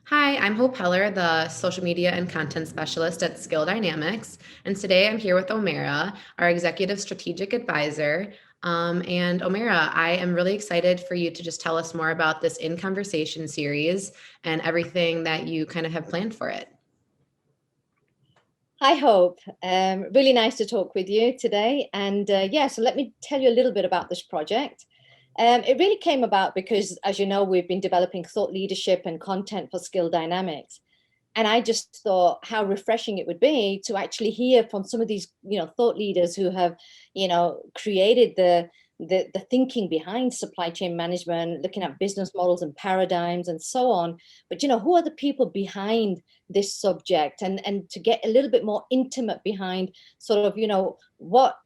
Hi, I'm Hope Heller, the social media and content specialist at Skill Dynamics. And today I'm here with Omera, our executive strategic advisor. And Omera, I am really excited for you to just tell us more about this In Conversation series and everything that you kind of have planned for it. Hi, Hope. Really nice to talk with you today. And yeah, so let me tell you a little bit about this project. It really came about because, as you know, we've been developing thought leadership and content for Skill Dynamics. And I just thought how refreshing it would be to actually hear from some of these, thought leaders who have, created the thinking behind supply chain management, looking at business models and paradigms and so on. But who are the people behind this subject, and to get a little bit more intimate behind sort of what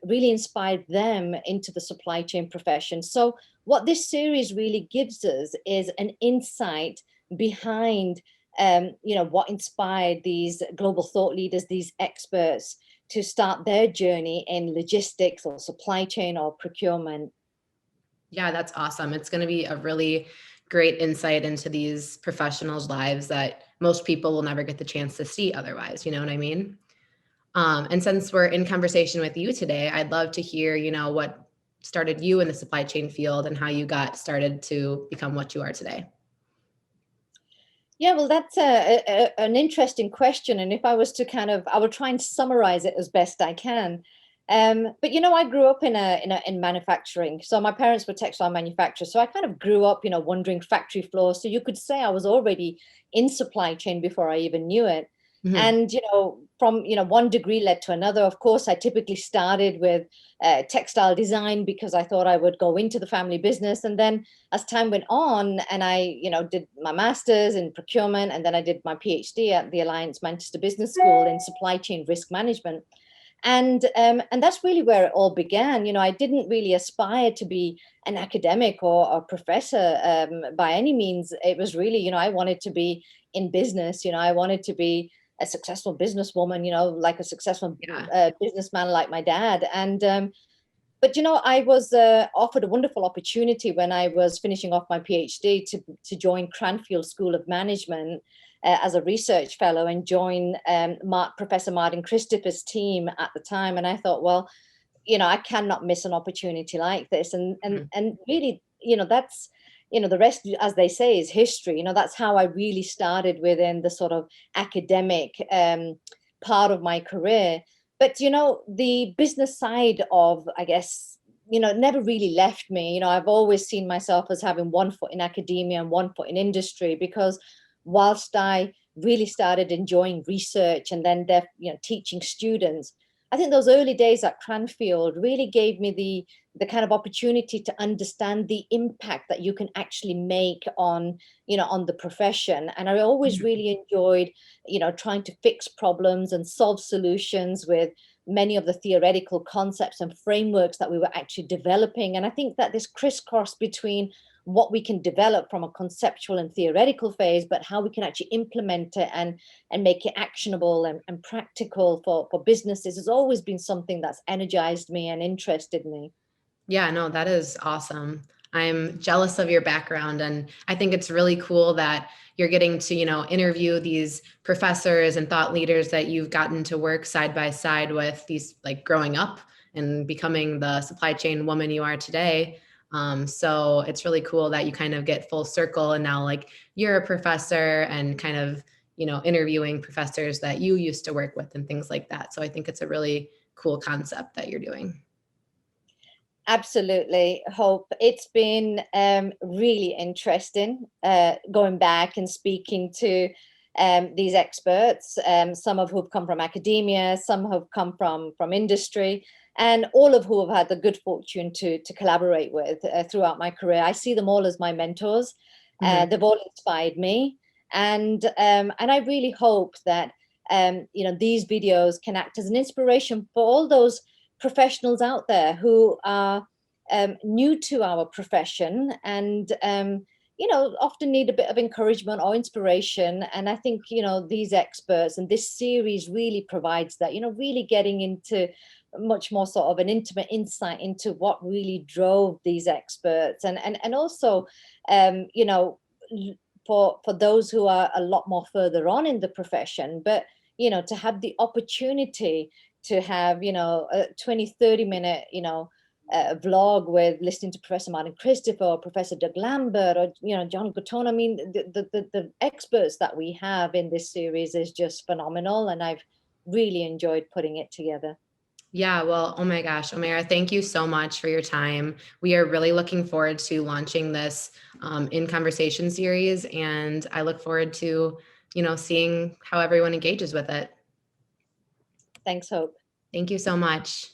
really inspired them into the supply chain profession. So what this series really gives us is an insight behind what inspired these global thought leaders, these experts, to start their journey in logistics or supply chain or procurement. Yeah, that's awesome. It's going to be a really great insight into these professionals' lives that most people will never get the chance to see otherwise. You know what I mean? And since we're in conversation with you today, I'd love to hear, what started you in the supply chain field and how you got started to become what you are today. Yeah, well, that's an interesting question. And if I was to I will try and summarize it as best I can. But I grew up in manufacturing. So my parents were textile manufacturers. So I kind of grew up, wandering factory floors. So you could say I was already in supply chain before I even knew it. Mhm. And from one degree led to another. Of course, I typically started with textile design because I thought I would go into the family business, and then as time went on, and I, did my master's in procurement, and then I did my PhD at the Alliance Manchester Business School in supply chain risk management. And that's really where it all began. I didn't really aspire to be an academic or a professor by any means. It was really, I wanted to be in business. I wanted to be a successful businesswoman, like a successful Yeah. businessman like my dad. But I was offered a wonderful opportunity when I was finishing off my PhD to join Cranfield School of Management as a research fellow and join Professor Martin Christopher's team at the time. And I thought, well, I cannot miss an opportunity like this. And and Mhm. and really, that's the rest, as they say, is history. That's how I really started within the sort of academic part of my career. But the business side of, I guess, never really left me. I've always seen myself as having one foot in academia and one foot in industry, because whilst I really started enjoying research and then teaching students, I think those early days at Cranfield really gave me the kind of opportunity to understand the impact that you can actually make on, on the profession. And I always Mhm. really enjoyed, trying to fix problems and solve solutions with many of the theoretical concepts and frameworks that we were actually developing. And I think that this crisscross between what we can develop from a conceptual and theoretical phase, but how we can actually implement it and make it actionable and practical for businesses has always been something that's energized me and interested me. Yeah, no, that is awesome. I'm jealous of your background, and I think it's really cool that you're getting to, interview these professors and thought leaders that you've gotten to work side by side with, these like growing up and becoming the supply chain woman you are today. So it's really cool that you kind of get full circle and now like you're a professor and kind of, interviewing professors that you used to work with and things like that. So I think it's a really cool concept that you're doing. Absolutely, Hope. It's been really interesting going back and speaking to these experts, some of who've come from academia, some have come from industry, and all of who have had the good fortune to collaborate with throughout my career. I see them all as my mentors. Mhm. They've all inspired me, and I really hope that these videos can act as an inspiration for all those professionals out there who are new to our profession and often need a bit of encouragement or inspiration. And I think these experts and this series really provides that, really getting into much more sort of an intimate insight into what really drove these experts, and also um, you know for those who are a lot more further on in the profession, but to have the opportunity to have a 20-30 minute vlog with listening to Professor Martin Christopher or Professor Doug Lambert or John Cotton. I mean, the experts that we have in this series is just phenomenal, and I've really enjoyed putting it together. Yeah, well, oh my gosh, Omera, thank you so much for your time. We are really looking forward to launching this in conversation series, and I look forward to, seeing how everyone engages with it. Thanks, Hope. Thank you so much.